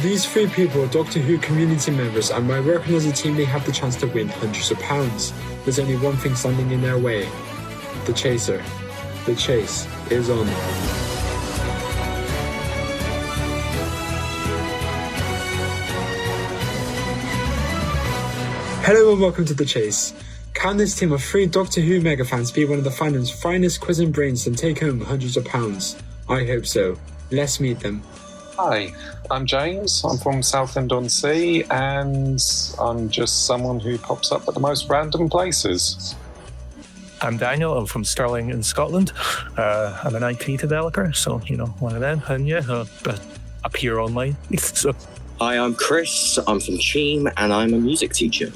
These three people are Doctor Who community members, and by working as a team they have the chance to win hundreds of pounds. There's only one thing standing in their way. The Chaser. The chase is on. Hello and welcome to The Chase. Can this team of three Doctor Who mega fans be one of the fandom's finest quizzing brains and take home hundreds of pounds? I hope so. Let's meet them. Hi, I'm James. I'm from Southend-on-Sea, and I'm just someone who pops up at the most random places. I'm Daniel. I'm from Stirling in Scotland. I'm an IT developer, so, one of them. And but appear online. So. Hi, I'm Chris. I'm from Cheam, and I'm a music teacher.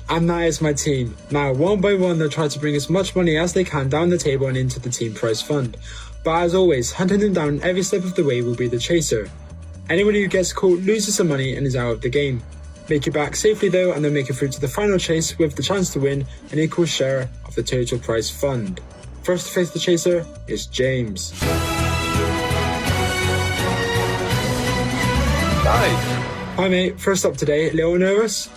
And that is my team. Now, one by one, they'll try to bring as much money as they can down the table and into the team prize fund. But as always, hunting them down every step of the way will be the chaser. Anyone who gets caught loses some money and is out of the game. Make it back safely though, and then make it through to the final chase with the chance to win an equal share of the total prize fund. First to face the chaser is James. Hi. Hi mate, first up today, a little nervous?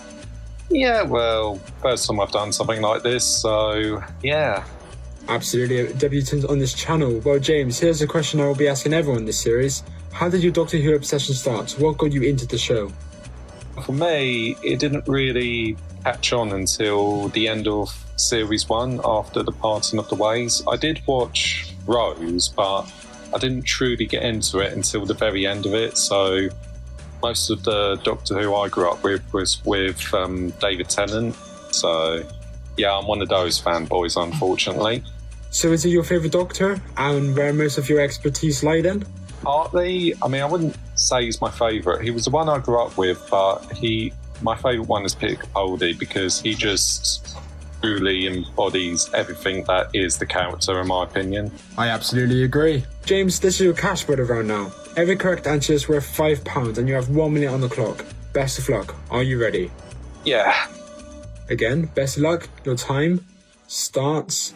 Yeah, well, first time I've done something like this, so yeah. Absolutely, a debutant on this channel. Well James, here's a question I will be asking everyone in this series. How did your Doctor Who obsession start? What got you into the show? For me, it didn't really catch on until the end of Series 1, after the parting of the ways. I did watch Rose, but I didn't truly get into it until the very end of it, so most of the Doctor Who I grew up with was with David Tennant, so yeah, I'm one of those fanboys, unfortunately. So is he your favourite Doctor, and where most of your expertise lie then? Partly, I mean, I wouldn't say he's my favourite. He was the one I grew up with, but my favourite one is Peter Capaldi because he just truly embodies everything that is the character, in my opinion. I absolutely agree. James, this is your cash word round now. Every correct answer is worth £5 and you have 1 minute on the clock. Best of luck. Are you ready? Yeah. Again, best of luck. Your time starts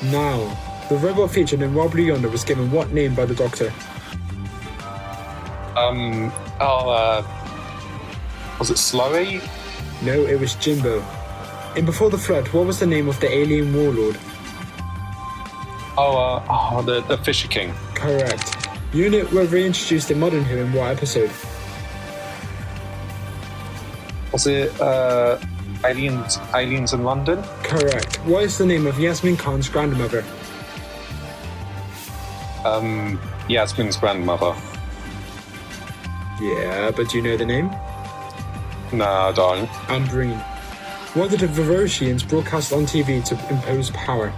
now. The robot featured in Wobbly Yonder was given what name by the Doctor? Was it Slowey? No, it was Jimbo. In Before the Flood, what was the name of the alien warlord? The Fisher King. Correct. Unit were reintroduced in Modern Who in what episode? Was it Aliens in London? Correct. What is the name of Yasmin Khan's grandmother? Yasmin's grandmother. Yeah, but do you know the name? No, I don't. Ambreen. What did the Verosians broadcast on TV to impose power?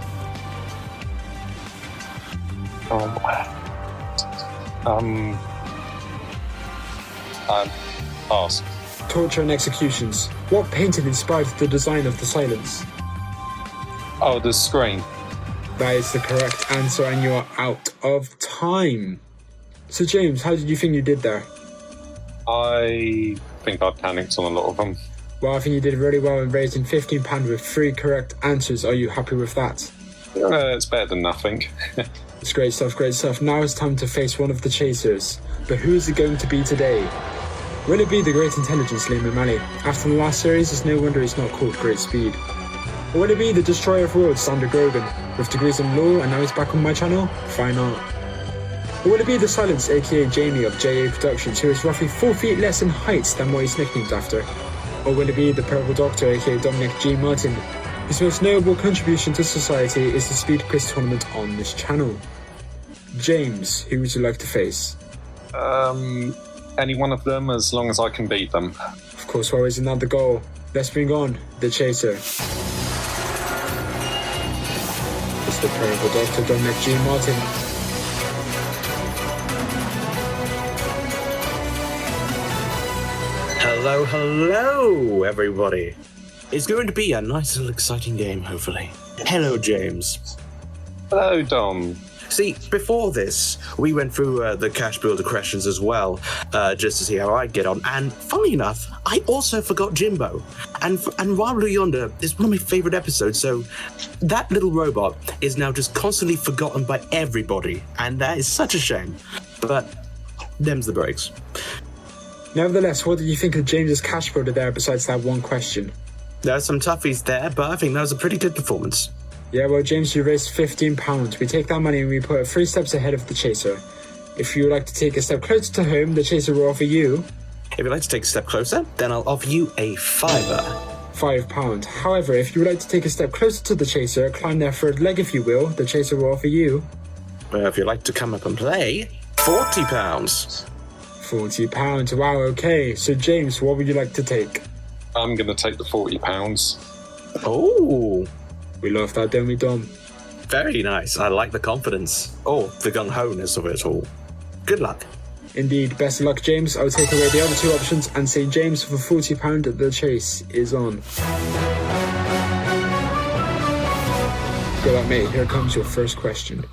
Pass. Torture and executions. What painting inspired the design of the silence? Oh, the screen. That is the correct answer, and you are out of time. So James, how did you think you did there? I think I panicked on a lot of them. Well, I think you did really well in raising £15 with 3 correct answers. Are you happy with that? It's better than nothing. It's great stuff, great stuff. Now it's time to face one of the chasers. But who is it going to be today? Will it be the Great Intelligence, Liam O'Malley? After the last series, it's no wonder he's not called Great Speed. Or will it be the Destroyer of Worlds, Sander Grogan, with degrees in law and now he's back on my channel? Fine art. Or will it be the Silence, aka Jamie of JA Productions, who is roughly 4 feet less in height than what he's nicknamed after? Or will it be the Purple Doctor, aka Dominic G Martin, whose most notable contribution to society is the Speed Quiz tournament on this channel? James, who would you like to face? Any one of them, as long as I can beat them. Of course, always another goal. Let's bring on the chaser. It's the Purple Doctor, Dominic G Martin. Hello, everybody. It's going to be a nice little exciting game, hopefully. Hello, James. Hello, Dom. See, before this, we went through the cash builder questions as well, just to see how I get on. And funnily enough, I also forgot Jimbo. And Wobbly Yonder is one of my favorite episodes, so that little robot is now just constantly forgotten by everybody. And that is such a shame. But them's the breaks. Nevertheless, what did you think of James's cash builder there besides that one question? There are some toughies there, but I think that was a pretty good performance. Yeah, well, James, you raised £15. We take that money and we put it 3 steps ahead of the chaser. If you would like to take a step closer to home, the chaser will offer you... If you'd like to take a step closer, then I'll offer you a £5. £5. However, if you would like to take a step closer to the chaser, climb their third leg if you will, the chaser will offer you... Well, if you'd like to come up and play, £40. £40. Wow, okay. So, James, what would you like to take? I'm going to take the £40. Oh, We love that, don't we, Dom? very nice. I like the confidence. Oh, the gung-ho-ness of it all. Good luck. Indeed, best of luck, James. I'll take away the other 2 options and say James for £40, the chase is on. Good luck, mate. Here comes your first question.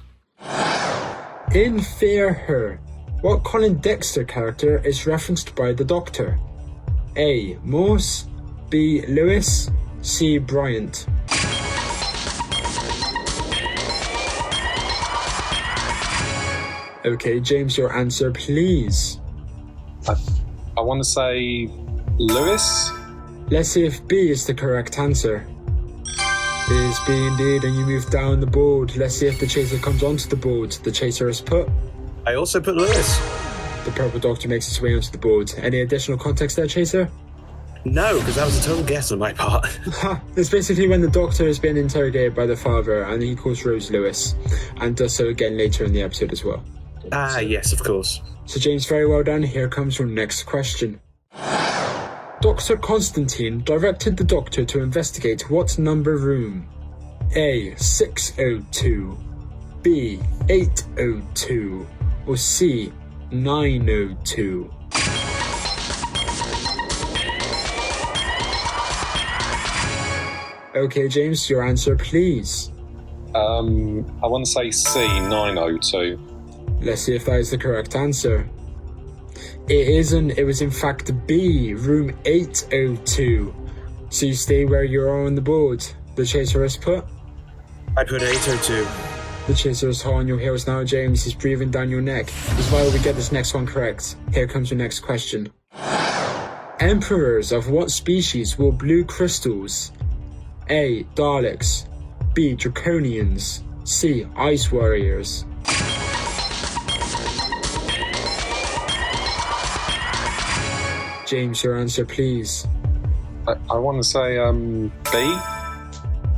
In Fear Her, what Colin Dexter character is referenced by the Doctor? A. Morse, B. Lewis, C. Bryant. Okay, James, your answer, please. I want to say Lewis. Let's see if B is the correct answer. It is B indeed, and you move down the board. Let's see if the chaser comes onto the board. The chaser is put. I also put Lewis. The Purple Doctor makes its way onto the board. Any additional context there, Chaser? No, because that was a total guess on my part. Ha! It's basically when the Doctor has been interrogated by the father and he calls Rose Lewis, and does so again later in the episode as well. Ah, yes, of course. So James, very well done. Here comes your next question. Dr. Constantine directed the Doctor to investigate what number room? A. 602, B. 802, or C. 902? Okay, James, your answer, please. I want to say C, 902. Let's see if that is the correct answer. It isn't. It was in fact B, room 802. So you stay where you are on the board. The chaser is put. I put 802. The chaser is hot on your heels now, James. He's breathing down your neck. It's vital we get this next one correct. Here comes your next question. Emperors of what species wore blue crystals? A. Daleks, B. Draconians, C. Ice Warriors. James, your answer, please. I want to say B.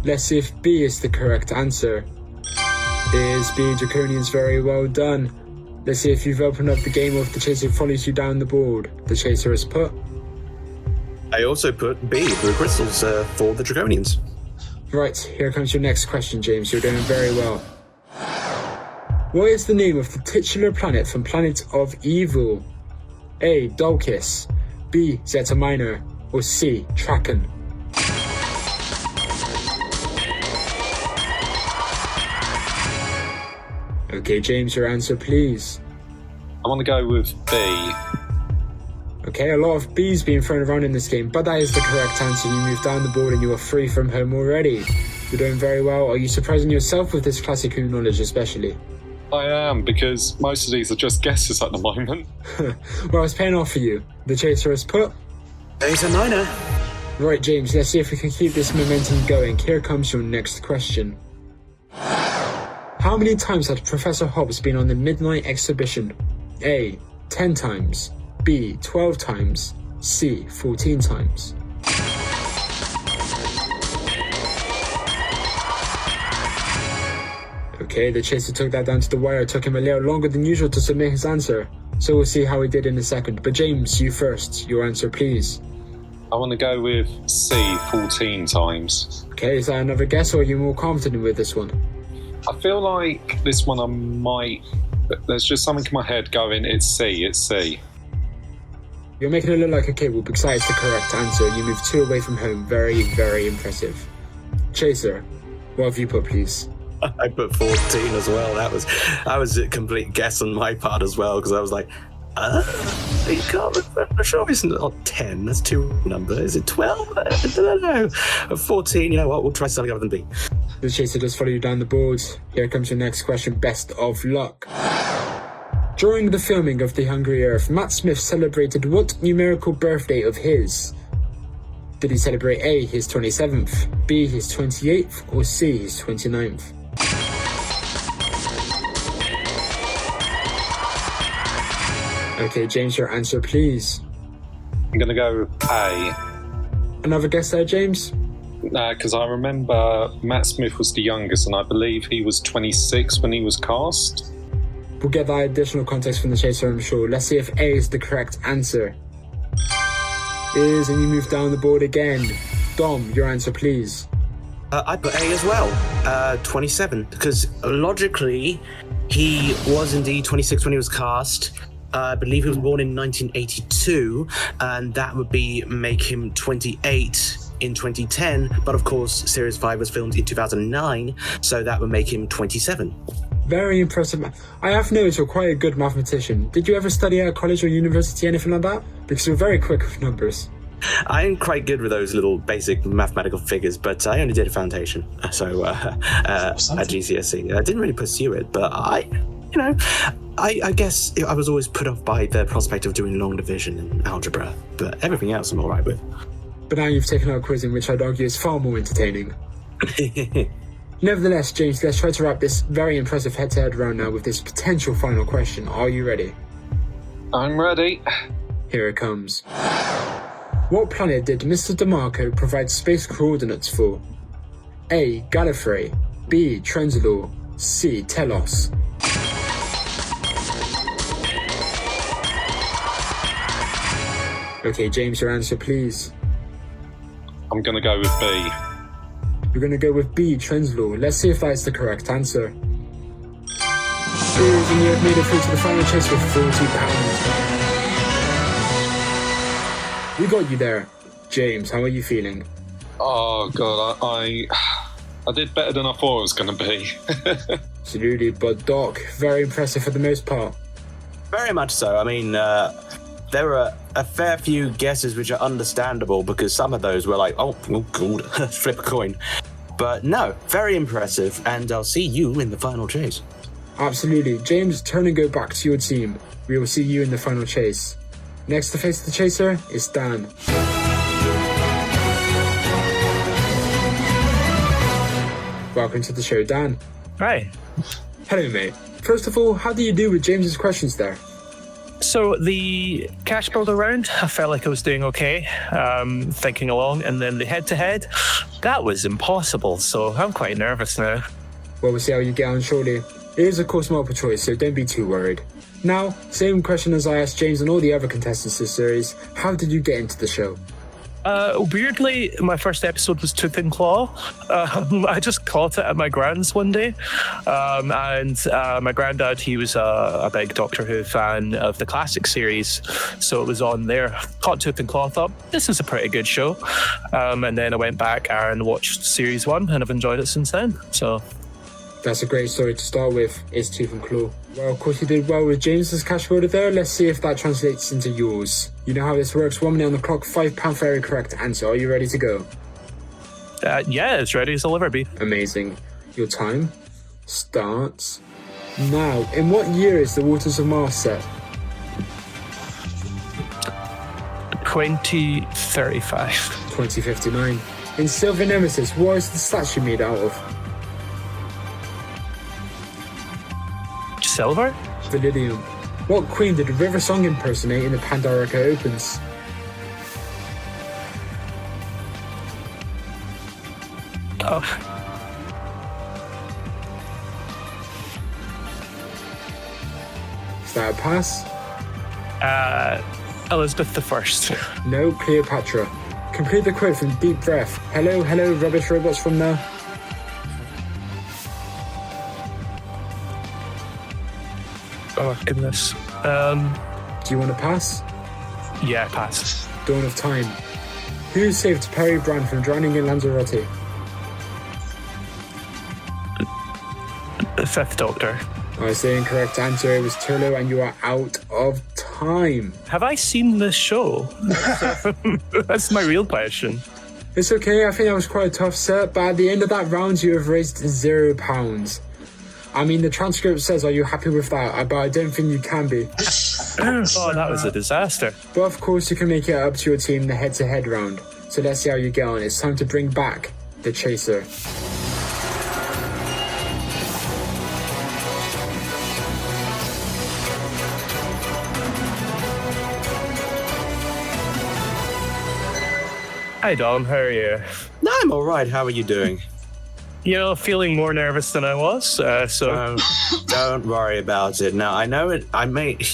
Let's see if B is the correct answer. It is B. Draconians. Very well done. Let's see if you've opened up the game or if the chaser follows you down the board. The chaser is put. I also put B, blue crystals, for the Draconians. Right, here comes your next question, James. You're doing very well. What is the name of the titular planet from Planet of Evil? A. Dulcis, B. Zeta Minor, or C. Traken? Okay, James, your answer, please. I want to go with B. Okay, a lot of B's being thrown around in this game, but that is the correct answer. You moved down the board and you are free from home already. You're doing very well. Are you surprising yourself with this classic Who knowledge especially? I am, because most of these are just guesses at the moment. Well, it's paying off for you. The chaser is put. There's a niner. Right, James, let's see if we can keep this momentum going. Here comes your next question. How many times has Professor Hobbs been on the Midnight Exhibition? A. 10 times, B. 12 times, C. 14 times. Okay, the chaser took that down to the wire. It took him a little longer than usual to submit his answer. So we'll see how he did in a second. But James, you first. Your answer, please. I want to go with C, 14 times. Okay, is that another guess or are you more confident with this one? I feel like this one I might... There's just something in my head going, it's C. You're making it look like a cable because that is the correct answer. You moved 2 away from home. Very, very impressive. Chaser, what have you put, please? I put 14 as well. That was a complete guess on my part as well, because I was like, you can't remember. Sure, it's not 10. That's 2 numbers. Is it 12? I don't know. 14, you know what? We'll try something other than B. The chaser does follow you down the board. Here comes your next question. Best of luck. During the filming of The Hungry Earth, Matt Smith celebrated what numerical birthday of his? Did he celebrate A, his 27th, B, his 28th, or C, his 29th? Okay, James, your answer, please. I'm going to go with A. Another guess there, James? Because I remember Matt Smith was the youngest, and I believe he was 26 when he was cast. We'll get that additional context from the chaser, I'm sure. Let's see if A is the correct answer. It is, and you move down the board again. Dom, your answer, please. I put A as well, 27, because logically, he was indeed 26 when he was cast. I believe he was born in 1982, and that would make him 28 in 2010. But of course, Series 5 was filmed in 2009, so that would make him 27. Very impressive. I have noticed you're quite a good mathematician. Did you ever study at college or university, anything like that? Because you're very quick with numbers. I'm quite good with those little basic mathematical figures, but I only did a foundation, so at GCSE. I didn't really pursue it, but I guess I was always put off by the prospect of doing long division and algebra, but everything else I'm all right with. But now you've taken out quizzing, which I'd argue is far more entertaining. Nevertheless, James, let's try to wrap this very impressive head-to-head round now with this potential final question. Are you ready? I'm ready. Here it comes. What planet did Mr. DeMarco provide space coordinates for? A. Gallifrey, B. Trenzalore, C. Telos. Okay, James, your answer, please. I'm going to go with B. You're going to go with B, Trenzalore. Let's see if that is the correct answer. And you have made it through to the final chase with £40. We got you there. James, how are you feeling? Oh, God, I did better than I thought it was going to be. Absolutely, but Doc, very impressive for the most part. Very much so. I mean, there are a fair few guesses which are understandable because some of those were like, oh God, flip a coin. But no, very impressive, and I'll see you in the final chase. Absolutely. James, turn and go back to your team. We will see you in the final chase. Next to face the chaser is Dan. Welcome to the show, Dan. Right. Hello, mate. First of all, how do you do with James's questions there? So the cash builder round, I felt like I was doing okay, thinking along, and then the head-to-head, that was impossible, so I'm quite nervous now. Well, we'll see how you get on shortly. It is, of course, multiple choice, so don't be too worried. Now, same question as I asked James and all the other contestants this series, how did you get into the show? Weirdly, my first episode was Tooth and Claw. I just caught it at my grand's one day. And my granddad, he was a big Doctor Who fan of the classic series. So it was on there. Caught Tooth and Claw, thought, this is a pretty good show. And then I went back and watched series 1 and I've enjoyed it since then. So that's a great story to start with, is Tooth and Claw. Well, of course you did well with James's cash builder there. Let's see if that translates into yours. You know how this works. 1 minute on the clock, £5 for every correct answer. Are you ready to go? Yeah, it's ready as I'll ever be. Amazing. Your time starts now. In what year is the Waters of Mars set? 2035. 2059. In Silver Nemesis, what is the statue made out of? Silver? Validium. What queen did River Song impersonate in the Pandorica Opens? Oh. Is that a pass? Elizabeth I. No, Cleopatra. Complete the quote from Deep Breath. Hello, hello, rubbish robots from there. Oh, goodness. Do you want to pass? Yeah, pass. Dawn of Time. Who saved Perry Brand from drowning in Lanzarote? The Fifth Doctor. I say incorrect answer. It was Turlo, and you are out of time. Have I seen this show? That's my real question. It's okay. I think that was quite a tough set, but at the end of that round, you have raised £0. I mean, the transcript says, are you happy with that? But I don't think you can be. Oh, that was a disaster. But of course, you can make it up to your team in the head-to-head round. So let's see how you get on. It's time to bring back the Chaser. Hi, Dom. How are you? I'm all right. How are you doing? Feeling more nervous than I was. So Don't worry about it. Now, I know it.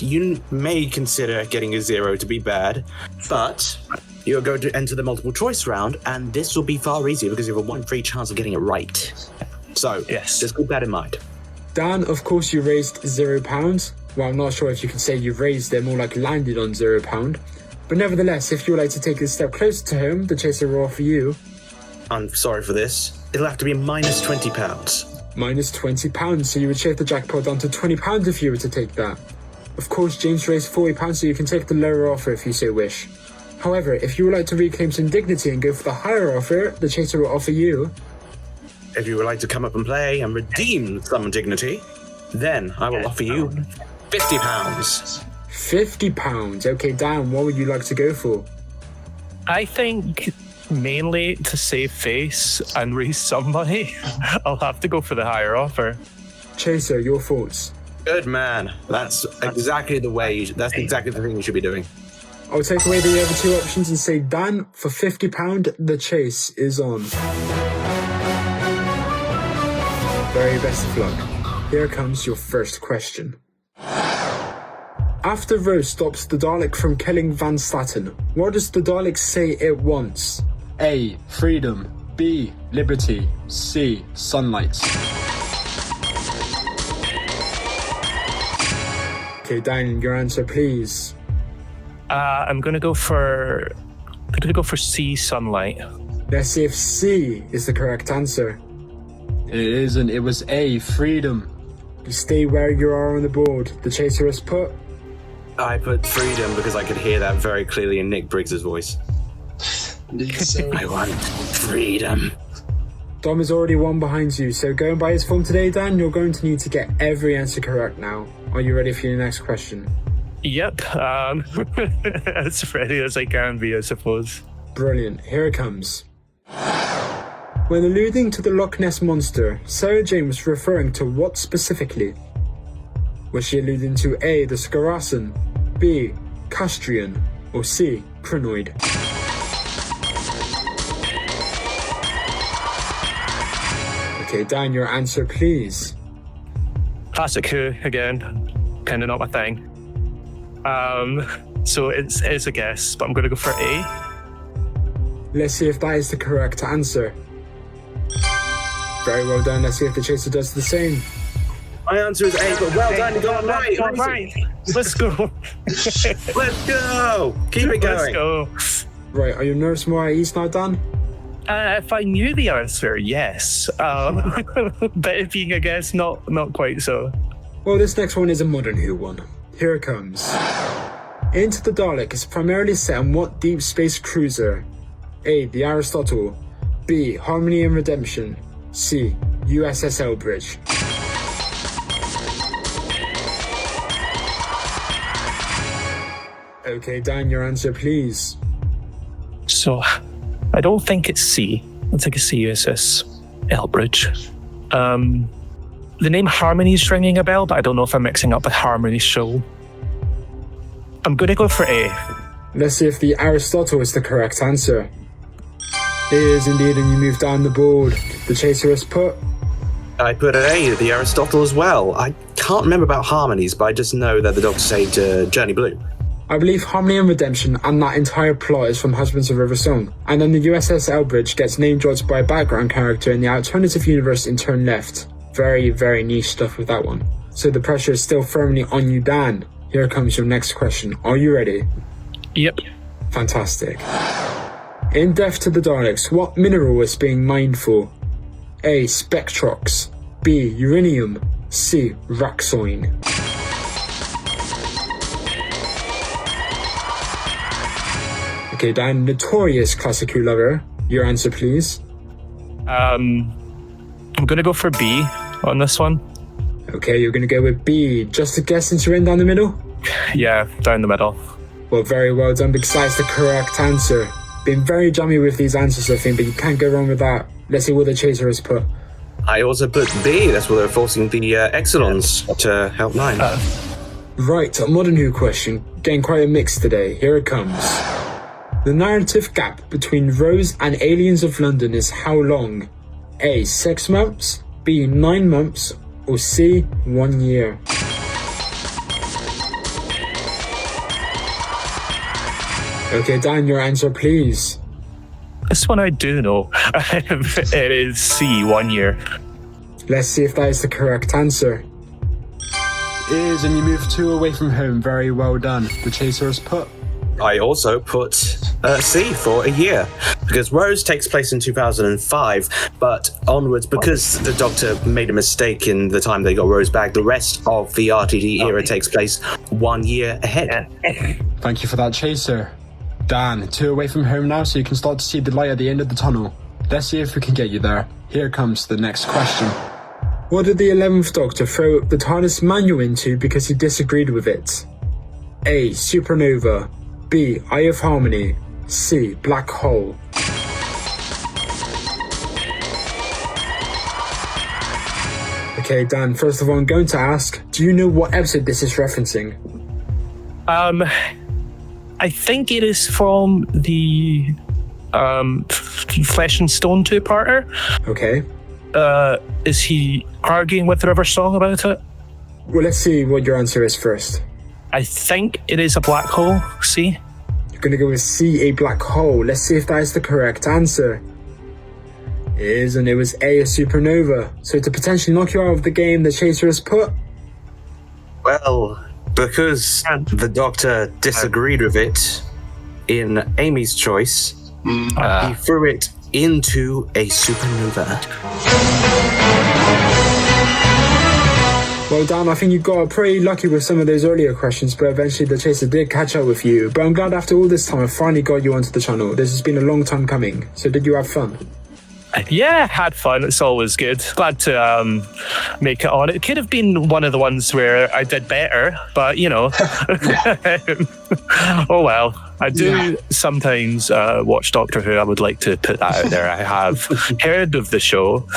You may consider getting a 0 to be bad, but you're going to enter the multiple choice round, and this will be far easier because you have a 1 in 3 chance of getting it right. So, Yes. just keep that in mind. Dan, of course, you raised £0. Well, I'm not sure if you can say you raised it, more like landed on £0. But nevertheless, if you would like to take a step closer to home, the Chaser will offer you... I'm sorry for this. It'll have to be minus £20. minus £20, so you would shift the jackpot down to £20 if you were to take that. Of course, James raised £40, so you can take the lower offer if you so wish. However, if you would like to reclaim some dignity and go for the higher offer, the Chaser will offer you... If you would like to come up and play and redeem some dignity, then I will offer you £50. £50. Okay, Dan, what would you like to go for? I think mainly to save face and raise some money, I'll have to go for the higher offer. Chaser, your thoughts? Good man. That's exactly the way. That's exactly the thing you should be doing. I'll take away the other 2 options and say, Dan, for £50, the chase is on. Very best of luck. Here comes your first question. After Rose stops the Dalek from killing Van Staten, what does the Dalek say it wants? A. Freedom. B. Liberty. C. Sunlight. Okay, Dan, your answer, please. I'm gonna go for C, sunlight. Let's see if C is the correct answer. It isn't. It was A. Freedom. You stay where you are on the board. The Chaser has put... I put freedom because I could hear that very clearly in Nick Briggs's voice. I want freedom. Dom is already 1 behind you, so going by his form today, Dan, you're going to need to get every answer correct now. Are you ready for your next question? Yep, as ready as I can be, I suppose. Brilliant, here it comes. When alluding to the Loch Ness Monster, Sarah Jane was referring to what specifically? Was she alluding to A, the Scarasan, B, Castrian, or C, Crinoid? Okay, Dan, your answer, please. Classic Who again, kind of not my thing. So it's a guess, but I'm gonna go for A. Let's see if that is the correct answer. Very well done. Let's see if the Chaser does the same. My answer is A, but well done, you got it right. All right, let's go. Let's go. Keep it going. Let's go. Right, are you nervous more at ease now, Dan? If I knew the answer, yes. But it being a guess, not quite so. Well, this next one is a modern Who one. Here it comes. Into the Dalek is primarily set on what deep space cruiser? A, the Aristotle. B, Harmony and Redemption. C, USS Elbridge. Okay, Dan, your answer, please. So, I don't think it's C. I think it's USS Elbridge. The name Harmony's ringing a bell, but I don't know if I'm mixing up with Harmony's show. I'm gonna go for A. Let's see if the Aristotle is the correct answer. It is indeed, and you move down the board. The Chaser has put... I put A, the Aristotle as well. I can't remember about harmonies, but I just know that the Doctor saved Journey Blue. I believe Harmony and Redemption and that entire plot is from Husbands of River Song, and then the USS Elbridge gets name-dropped by a background character in the alternative universe in Turn Left. Very, very niche stuff with that one. So the pressure is still firmly on you, Dan. Here comes your next question. Are you ready? Yep. Fantastic. In Death to the Daleks, what mineral is being mined for? A. Spectrox. B. Uranium. C. Raxoin. Okay, Dan, notorious classic Who lover. Your answer, please. I'm gonna go for B on this one. Okay, you're going to go with B. Just a guess since you're in down the middle? Yeah, down the middle. Well, very well done, because that's the correct answer. Been very jammy with these answers, I think, but you can't go wrong with that. Let's see what the chaser has put. I also put B. That's where they're forcing the Exelons to help 9. Right, a modern Who question. Getting quite a mix today. Here it comes. The narrative gap between Rose and Aliens of London is how long? A. 6 months, B. 9 months, or C. 1 year? Okay, Dan, your answer, please. This one I do know. It is C, 1 year. Let's see if that is the correct answer. It is, and you move 2 away from home. Very well done. The chaser has put. I also put C for a year, because Rose takes place in 2005, but onwards, because the Doctor made a mistake in the time they got Rose back, the rest of the RTD era takes place 1 year ahead. Thank you for that, chaser. Dan, 2 away from home now, so you can start to see the light at the end of the tunnel. Let's see if we can get you there. Here comes the next question. What did the 11th Doctor throw the TARDIS manual into because he disagreed with it? A. Supernova, B. Eye of Harmony, C. Black hole. Okay, Dan, first of all, I'm going to ask, do you know what episode this is referencing? I think it is from the Flesh and Stone 2-parter. Okay. Is he arguing with River Song about it? Well, let's see what your answer is first. I think it is a black hole, C. You're going to go with C, a black hole. Let's see if that is the correct answer. It is, and it was A, a supernova. So to potentially knock you out of the game, the chaser has put. Well, because the Doctor disagreed with it in Amy's choice, he threw it into a supernova. Well, Dan, I think you got pretty lucky with some of those earlier questions, but eventually the chaser did catch up with you. But I'm glad after all this time I finally got you onto the channel. This has been a long time coming. So did you have fun? Yeah, had fun. It's always good. Glad to make it on. It could have been one of the ones where I did better, but you know. Oh well. I do sometimes watch Doctor Who. I would like to put that out there. I have heard of the show.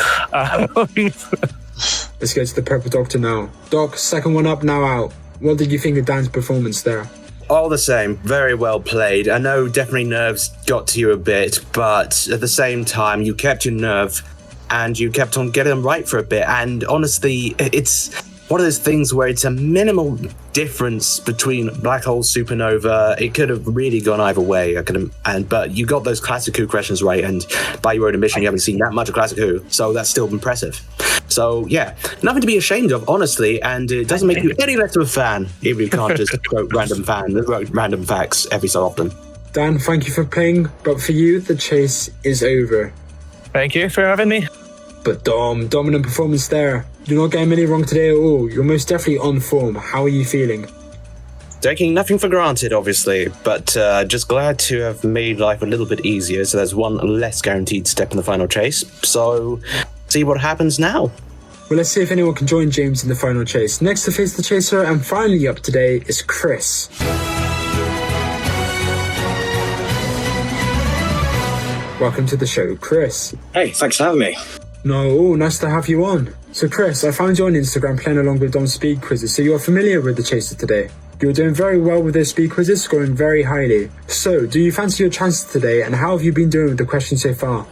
Let's go to the Purple Doctor now. Doc, second one up, now out. What did you think of Dan's performance there? All the same, very well played. I know definitely nerves got to you a bit, but at the same time, you kept your nerve and you kept on getting them right for a bit. And honestly, it's one of those things where it's a minimal difference between black hole, supernova. It could have really gone either way. But you got those classic Who questions right, and by your own admission, you haven't seen that much of classic Who, so that's still impressive. So yeah, nothing to be ashamed of, honestly, and it doesn't make you any less of a fan if you can't just quote random facts every so often. Dan, thank you for playing, but for you, the chase is over. Thank you for having me. But Dom, dominant performance there. You're not getting many wrong today at all. You're most definitely on form. How are you feeling? Taking nothing for granted, obviously, but just glad to have made life a little bit easier, so there's one less guaranteed step in the final chase. So, see what happens now. Well, let's see if anyone can join James in the final chase. Next to face the chaser, and finally up today, is Chris. Welcome to the show, Chris. Hey, thanks for having me. No, nice to have you on. So Chris, I found you on Instagram playing along with Dom's speed quizzes, so you're familiar with the chaser today. You're doing very well with those speed quizzes, scoring very highly. So, do you fancy your chances today, and how have you been doing with the questions so far?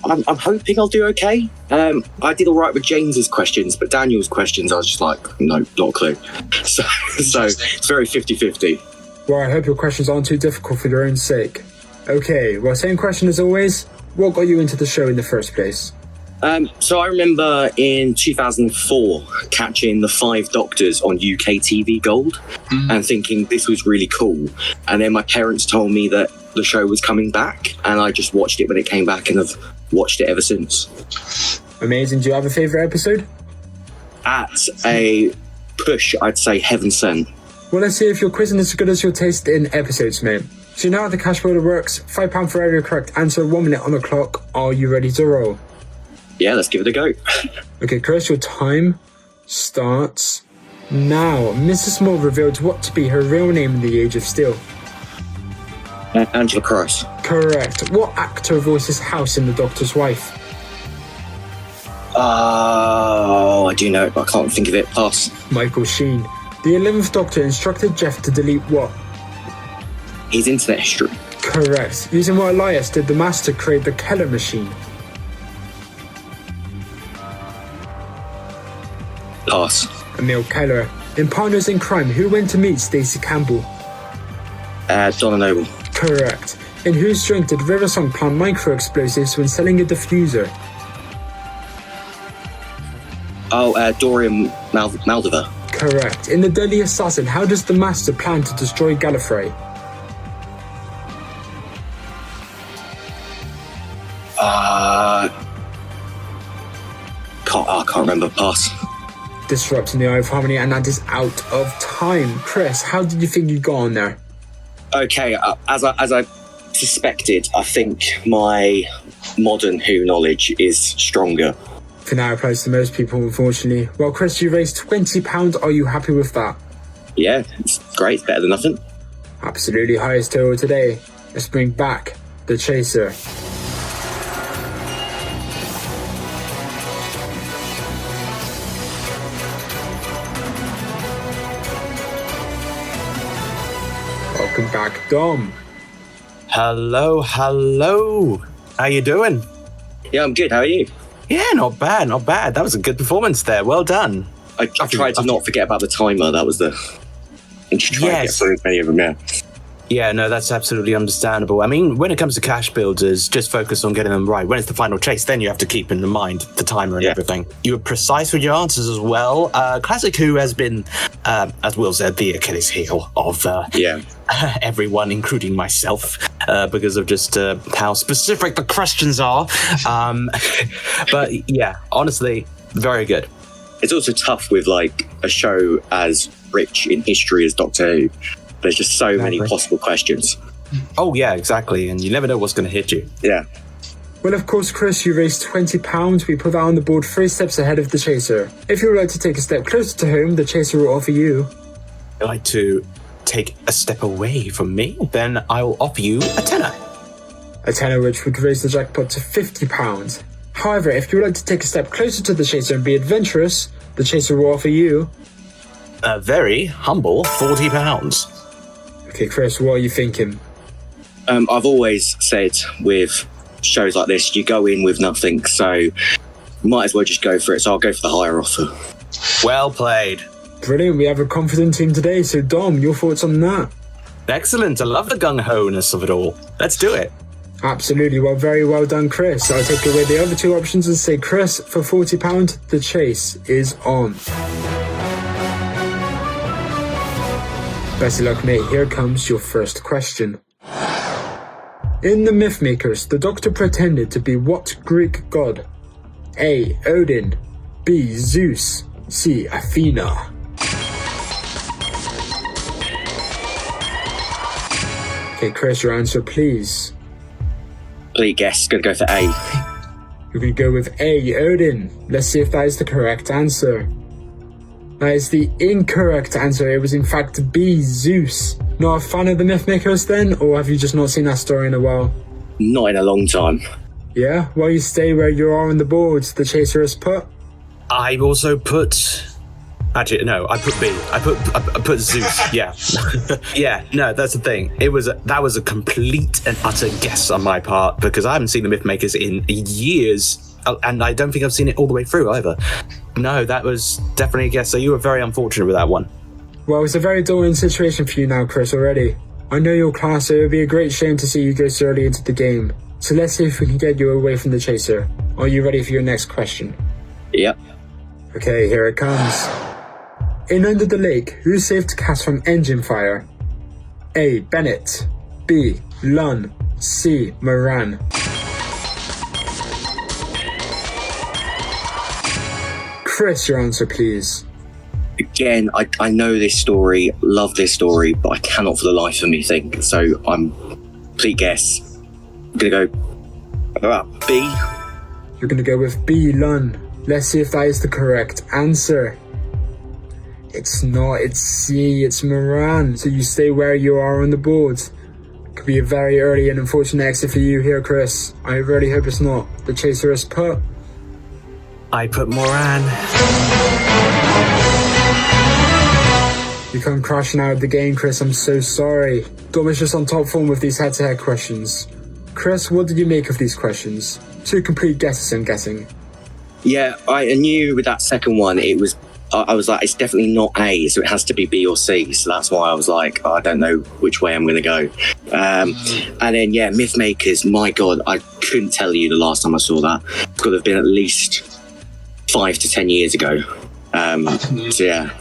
I'm hoping I'll do okay. I did all right with James's questions, but Daniel's questions, I was just like, no, not a clue. So it's very 50-50. Well, I hope your questions aren't too difficult for your own sake. Okay, well, same question as always. What got you into the show in the first place? So I remember in 2004 catching the 5 Doctors on UK TV Gold and thinking this was really cool. And then my parents told me that the show was coming back, and I just watched it when it came back and have watched it ever since. Amazing. Do you have a favourite episode? At a push, I'd say Heaven Sent. Well, let's see if your quizzing is as good as your taste in episodes, mate. So you know how the cash builder works. £5 for every correct answer, 1 minute on the clock. Are you ready to roll? Yeah, let's give it a go. Okay, Chris, your time starts now. Mrs. Small revealed what to be her real name in the Age of Steel. Angela Christ. Correct. What actor voices House in The Doctor's Wife? Oh, I do know it, but I can't think of it. Pass. Michael Sheen. The 11th Doctor instructed Jeff to delete what? His internet history. Correct. Using what Elias did the Master create the Keller machine? Pass. Emil Keller. In Partners in Crime, who went to meet Stacey Campbell? Donna Noble. Correct. In whose drink did Riversong plant micro-explosives when selling a diffuser? Oh, Dorian Maldiver. Correct. In The Deadly Assassin, how does the Master plan to destroy Gallifrey? I can't remember. Pass. Disrupting the Eye of Harmony, and that is out of time. Chris, how did you think you got on there? Okay, as I suspected, I think my modern Who knowledge is stronger. For now, applies to most people, unfortunately. Well, Chris, you raised £20. Are you happy with that? Yeah, it's great. It's better than nothing. Absolutely highest total today. Let's bring back the Chaser. Welcome back, Dom. Hello. How you doing? Yeah, I'm good. How are you? Yeah, not bad. That was a good performance there. Well done. I tried to not forget about the timer. That was the... And just try to get through as many of them, yeah. Yeah, no, that's absolutely understandable. I mean, when it comes to cash builders, just focus on getting them right. When it's the final chase, then you have to keep in mind the timer and everything. You were precise with your answers as well. Classic Who has been, as Will said, the Achilles heel of everyone, including myself, because of just how specific the questions are. But yeah, honestly, very good. It's also tough with like a show as rich in history as Doctor Who. There's just so many possible questions. Oh yeah, exactly. And you never know what's going to hit you. Yeah. Well, of course, Chris, you raised £20. We put that on the board 3 steps ahead of the Chaser. If you would like to take a step closer to home, the Chaser will offer you... If you'd like to take a step away from me, then I will offer you a tenner. A tenner which would raise the jackpot to £50. However, if you would like to take a step closer to the Chaser and be adventurous, the Chaser will offer you... A very humble £40. Okay, Chris, what are you thinking? I've always said with shows like this, you go in with nothing, so might as well just go for it. So I'll go for the higher offer. Well played. Brilliant, we have a confident team today. So Dom, your thoughts on that? Excellent, I love the gung-ho-ness of it all. Let's do it. Absolutely, well, very well done, Chris. I'll take away the other 2 options and say, Chris, for £40, the chase is on. Best of luck, mate. Here comes your first question. In the Mythmakers, the Doctor pretended to be what Greek god? A. Odin. B. Zeus. C. Athena. Okay, Chris, your answer, please. Please guess. Gonna go for A. You're going to go with A. Odin. Let's see if that is the correct answer. That is the incorrect answer. It was in fact B. Zeus. Not a fan of the Mythmakers then, or have you just not seen that story in a while? Not in a long time. Yeah? Well, you stay where you are on the board. The Chaser has put... I also put... Actually, no, I put B. I put Zeus, yeah. Yeah, no, that's the thing. That was a complete and utter guess on my part, because I haven't seen the Mythmakers in years, and I don't think I've seen it all the way through either. No, that was definitely a guess, so you were very unfortunate with that one. Well, it's a very daunting situation for you now, Chris, already. I know your class, so it would be a great shame to see you go so early into the game. So let's see if we can get you away from the Chaser. Are you ready for your next question? Yep. Okay, here it comes. In Under the Lake, who saved Cass from engine fire? A. Bennett. B. Lunn. C. Moran. Chris, your answer, please. Again, I know this story, love this story, but I cannot for the life of me think. So please guess. I'm gonna go B. You're gonna go with B. Lunn. Let's see if that is the correct answer. It's not, it's C, it's Moran. So you stay where you are on the board. Could be a very early and unfortunate exit for you here, Chris. I really hope it's not. The chaser is put. I put Moran. You come crashing out of the game, Chris. I'm so sorry. Dom is just on top form with these head-to-head questions. Chris, what did you make of these questions? Two complete guesses, I'm guessing. Yeah, I knew with that second one, I was like, it's definitely not A, so it has to be B or C. So that's why I was like, I don't know which way I'm going to go. And then, yeah, Mythmakers, my God, I couldn't tell you the last time I saw that. It's got to have been at least 5 to 10 years ago. So, yeah.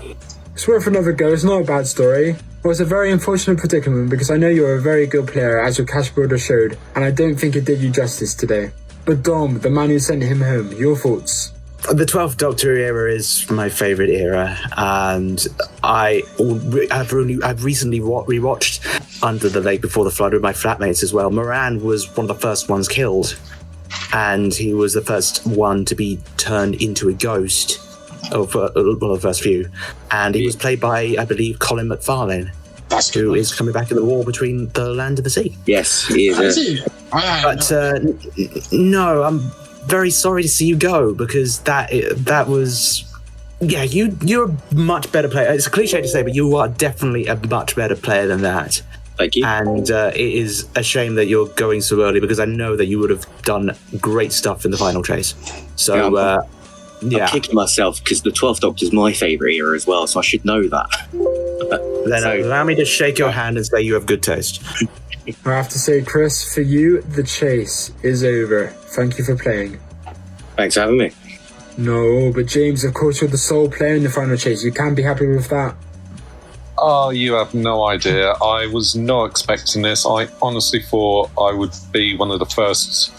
It's worth another go. It's not a bad story. It was a very unfortunate predicament because I know you're a very good player, as your cash builder showed, and I don't think it did you justice today. But Dom, the man who sent him home, your thoughts? The 12th Doctor era is my favourite era, and I've recently rewatched Under the Lake Before the Flood with my flatmates as well. Moran was one of the first ones killed, and he was the first one to be turned into a ghost. The first few, and he was played by, I believe, Colin McFarlane, who is coming back in the war between the land and the sea. Yes, he is. But no, I'm very sorry to see you go, because that was, yeah, you're a much better player. It's a cliche to say, but you are definitely a much better player than that. Thank you. And it is a shame that you're going so early, because I know that you would have done great stuff in the final chase. So. Yeah. I'm kicking myself because the 12th Doctor is my favourite era as well, so I should know that. Then allow me to shake your hand and say you have good taste. I have to say, Chris, for you, the chase is over. Thank you for playing. Thanks for having me. No, but James, of course, you're the sole player in the final chase. You can't be happy with that. Oh, you have no idea. I was not expecting this. I honestly thought I would be one of the first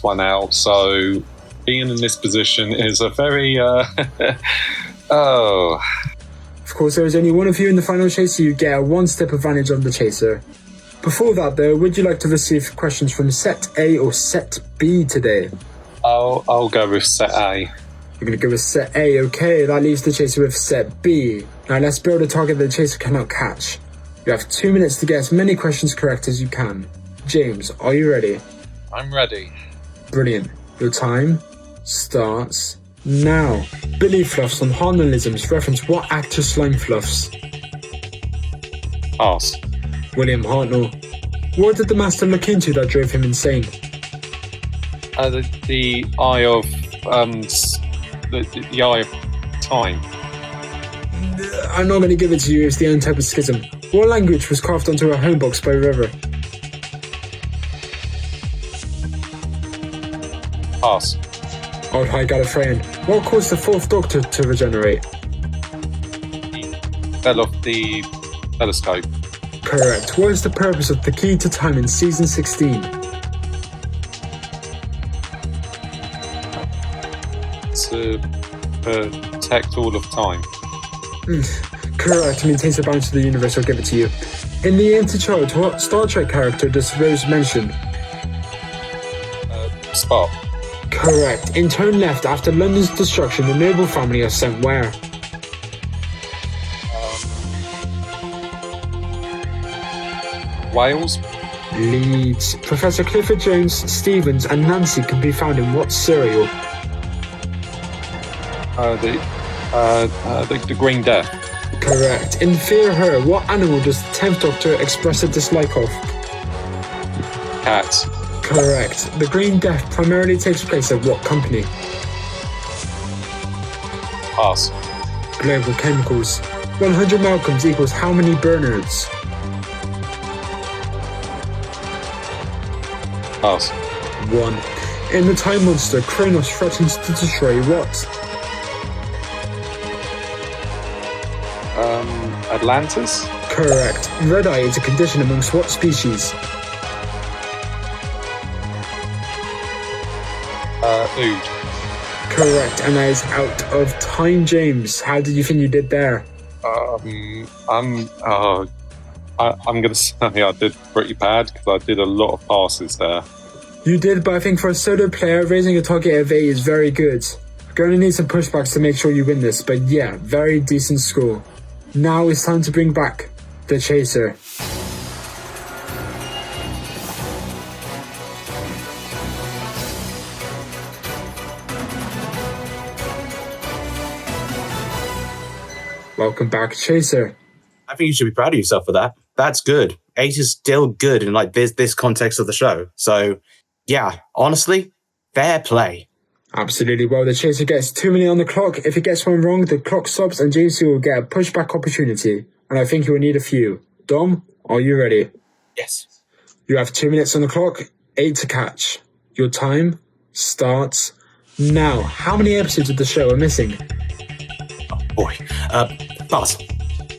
one out, so being in this position is a very Of course, there is only one of you in the final chase, so you get a one-step advantage on the chaser. Before that, though, would you like to receive questions from Set A or Set B today? I'll go with Set A. You're going to go with Set A, okay. That leaves the chaser with Set B. Now let's build a target that the chaser cannot catch. You have 2 minutes to get as many questions correct as you can. James, are you ready? I'm ready. Brilliant. Your time starts now. Billy Fluffs on Harnanisms reference what actor slime fluffs? Pass. William Hartnell. What did the Master look into that drove him insane? The eye of the eye of time. I'm not going to give it to you. It's the own type of schism. What language was carved onto a home box by River? Pass. Old High Gallifreyan. What caused the 4th Doctor to regenerate? Fell off the telescope. Correct. What is the purpose of the Key to Time in Season 16? To protect all of time. Correct. Maintains the balance of the universe. I'll give it to you. In The Empty Child, what Star Trek character does Rose mention? Spock. Correct. In Turn Left, after London's destruction, the noble family are sent where? Wales. Leeds. Professor Clifford Jones, Stevens, and Nancy can be found in what cereal? The Green Death. Correct. In Fear Her, what animal does the 10th Doctor express a dislike of? Cat. Correct. The Green Death primarily takes place at what company? Pass. Global Chemicals. 100 Malcolms equals how many Bernards? Pass. 1. In The Time Monster, Kronos threatens to destroy what? Atlantis? Correct. Red eye is a condition amongst what species? Ood. Correct, and that is out of time, James. How did you think you did there? I'm gonna say I did pretty bad because I did a lot of passes there. You did, but I think for a solo player, raising a target of 8 is very good. You're going to need some pushbacks to make sure you win this, but yeah, very decent score. Now it's time to bring back the Chaser. Welcome back, Chaser. I think you should be proud of yourself for that. That's good. 8 is still good in like this context of the show. So, yeah, honestly, fair play. Absolutely. Well, the Chaser gets 2 minutes on the clock. If he gets one wrong, the clock stops and James will get a pushback opportunity. And I think he will need a few. Dom, are you ready? Yes. You have 2 minutes on the clock, 8 to catch. Your time starts now. How many episodes of the show are missing? Boy. Pass.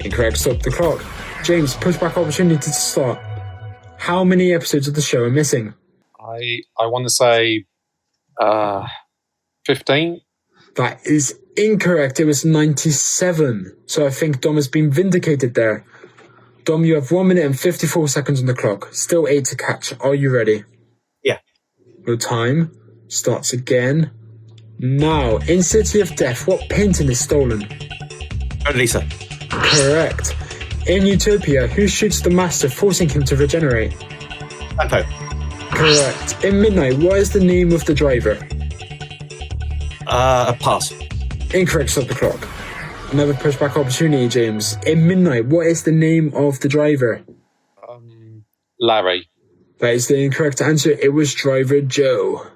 Incorrect. Stop the clock. James, pushback opportunity to start. How many episodes of the show are missing? I want to say 15. That is incorrect. It was 97. So I think Dom has been vindicated there. Dom, you have 1 minute and 54 seconds on the clock. Still 8 to catch. Are you ready? Yeah. Your time starts again. Now, in City of Death, what painting is stolen? Mona Lisa. Correct. In Utopia, who shoots the Master, forcing him to regenerate? Santo. Correct. In Midnight, what is the name of the driver? Pass. Incorrect. Stop the clock. Another pushback opportunity, James. In Midnight, what is the name of the driver? Larry. That is the incorrect answer. It was Driver Joe.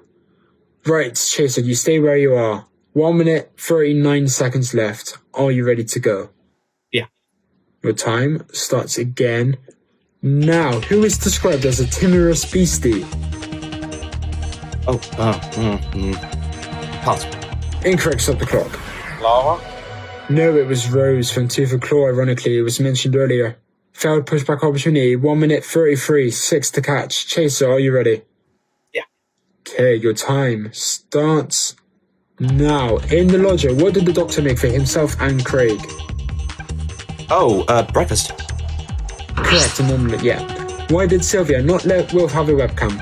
Right, Chaser, you stay where you are. 1 minute, 39 seconds left. Are you ready to go? Yeah. Your time starts again. Now, who is described as a timorous beastie? Pass. Incorrect. Stop the clock. Lara. No, it was Rose from Tooth and Claw, ironically. It was mentioned earlier. Failed pushback opportunity. 1 minute, 33, 6 to catch. Chaser, are you ready? Yeah. Okay, your time starts now. In the lodger, what did the Doctor make for himself and Craig? Breakfast. Correct, an omelette, yeah. Why did Sylvia not let Wilf have a webcam?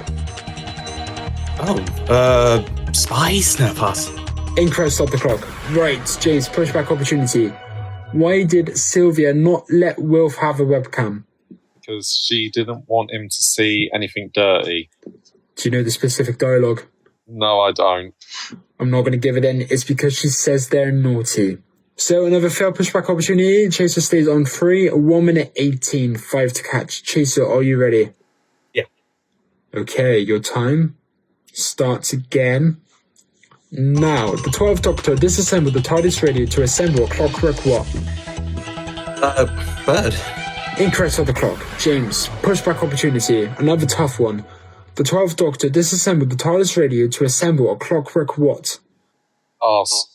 Spies? No, pass. Incorrect. Stop the clock. Right, James, pushback opportunity. Why did Sylvia not let Wilf have a webcam? Because she didn't want him to see anything dirty. Do you know the specific dialogue? No, I don't. I'm not going to give it in. It's because she says they're naughty. So another failed pushback opportunity. Chaser stays on 3, 1 minute 18, 5 to catch. Chaser, are you ready? Yeah. Okay, your time starts again. Now, the 12th Doctor disassembled the TARDIS radio to assemble a clockwork what? Bird. Incorrect on the clock. James, pushback opportunity. Another tough one. The 12th Doctor disassembled the TARDIS radio to assemble a clockwork what? Pass.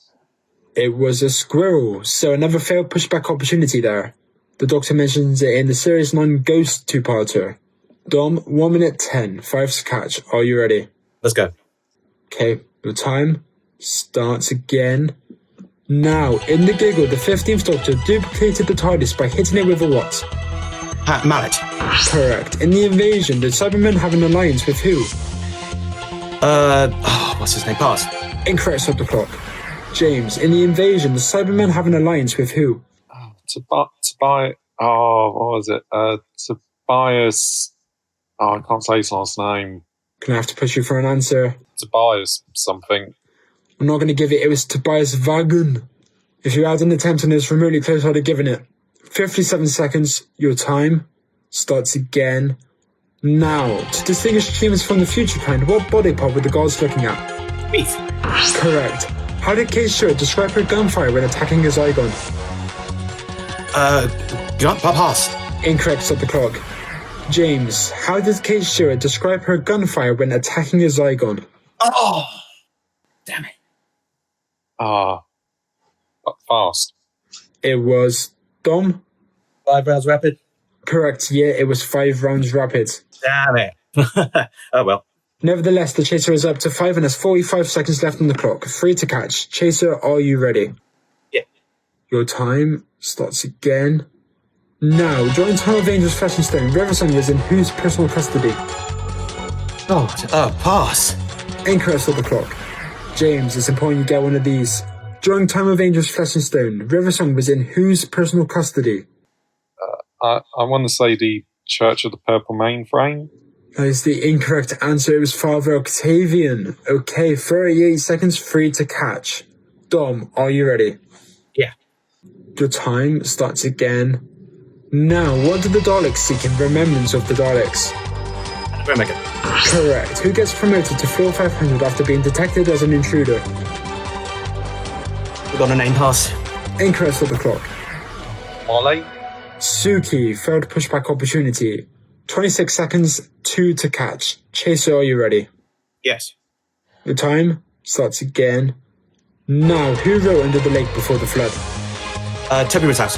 It was a squirrel, so another failed pushback opportunity there. The Doctor mentions it in the Series 9 Ghost two-parter. Dom, 1 minute 10, 5 to catch. Are you ready? Let's go. Okay, your time starts again. Now, in the Giggle, the 15th Doctor duplicated the TARDIS by hitting it with a what? Mallet. Correct. In the Invasion, did Cybermen have an alliance with who? What's his name? Pass. Incorrect. Stop the clock. James, in the Invasion, the Cybermen have an alliance with who? What was it? Tobias. I can't say his last name. Can I have to push you for an answer? Tobias something. I'm not going to give it. It was Tobias Vagun. If you had an attempt on this remotely close, I'd have given it. 57 seconds. Your time starts again. Now, to distinguish humans from the future kind, what body part were the guards looking at? Beef. Correct. How did Kate Stewart describe her gunfire when attacking a Zygon? Pass. Incorrect. Stop the clock. James, how did Kate Stewart describe her gunfire when attacking a Zygon? Oh! Damn it. Fast. It was Dom. 5 rounds rapid. Correct. Yeah, it was 5 rounds rapid. Damn it. Oh well. Nevertheless, the Chaser is up to 5 and has 45 seconds left on the clock. 3 to catch. Chaser, are you ready? Yeah. Your time starts again. Now, during Tunnel of Angels Flesh and Stone, Riverside was in whose personal custody? Pass. Incorrect. Stop the clock. James, it's important you get one of these. During time of Angel's Flesh and Stone, River Song was in whose personal custody? I want to say the Church of the Purple Mainframe. That is the incorrect answer. It was Father Octavian. Okay, 38 seconds free to catch. Dom, are you ready? Yeah. Your time starts again. Now, what did the Daleks seek in remembrance of the Daleks? Remember. Correct. Who gets promoted to floor 500 after being detected as an intruder? We got a name pass. Incorrect of the clock. Molly? Suki, failed pushback opportunity. 26 seconds, 2 to catch. Chaser, are you ready? Yes. The time starts again. Now, who wrote Under the Lake Before the Flood? Toby Woodhouse.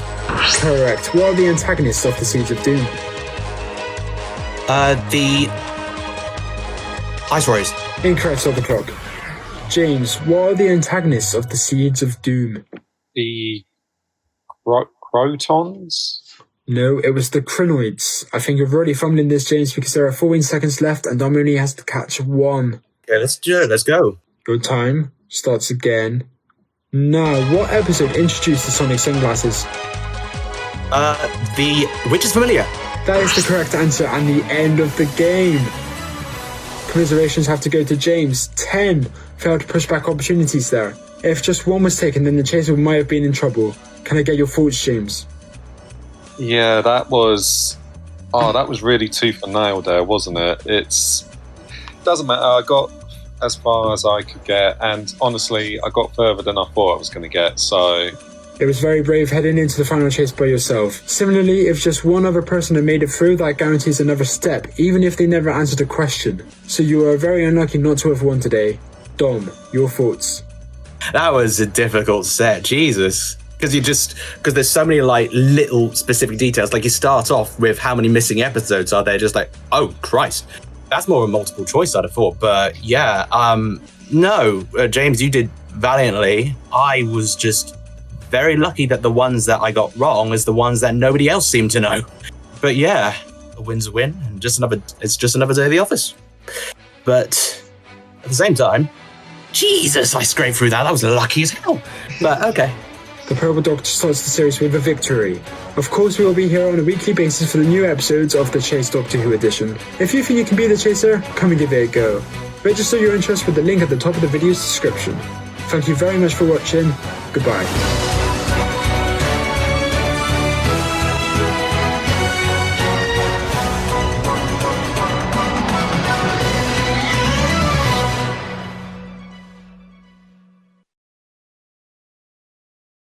Correct. What are the antagonists of the Seeds of Doom? The Ice Warriors. Incorrect of the clock. James, what are the antagonists of the Seeds of Doom? The Crotons? No, it was the Crinoids. I think you're already fumbling this, James, because there are 14 seconds left and Dom only has to catch one. Okay, let's do it. Let's go. Your time starts again. Now, what episode introduced the sonic sunglasses? The Witch is Familiar. That is the correct answer and the end of the game. Commiserations have to go to James. 10 failed pushback opportunities there. If just one was taken, then the chaser might have been in trouble. Can I get your thoughts, James? Yeah, that was really tooth and nail there, wasn't it? Doesn't matter. I got as far as I could get, and honestly, I got further than I thought I was going to get, so... It was very brave heading into the final chase by yourself. Similarly, if just one other person had made it through, that guarantees another step, even if they never answered a question. So you are very unlucky not to have won today. Dom, your thoughts? That was a difficult set. Jesus. Because there's so many like little specific details. Like you start off with how many missing episodes are there, just like, oh Christ, that's more of a multiple choice I'd have thought. But yeah, no, James, you did valiantly. I was just very lucky that the ones that I got wrong is the ones that nobody else seemed to know. But yeah, a win's a win, and it's just another day of the office. But at the same time, Jesus, I scraped through that. That was lucky as hell. But okay. The Purple Doctor starts the series with a victory. Of course, we will be here on a weekly basis for the new episodes of the Chase Doctor Who edition. If you think you can be the Chaser, come and give it a go. Register your interest with the link at the top of the video's description. Thank you very much for watching. Goodbye.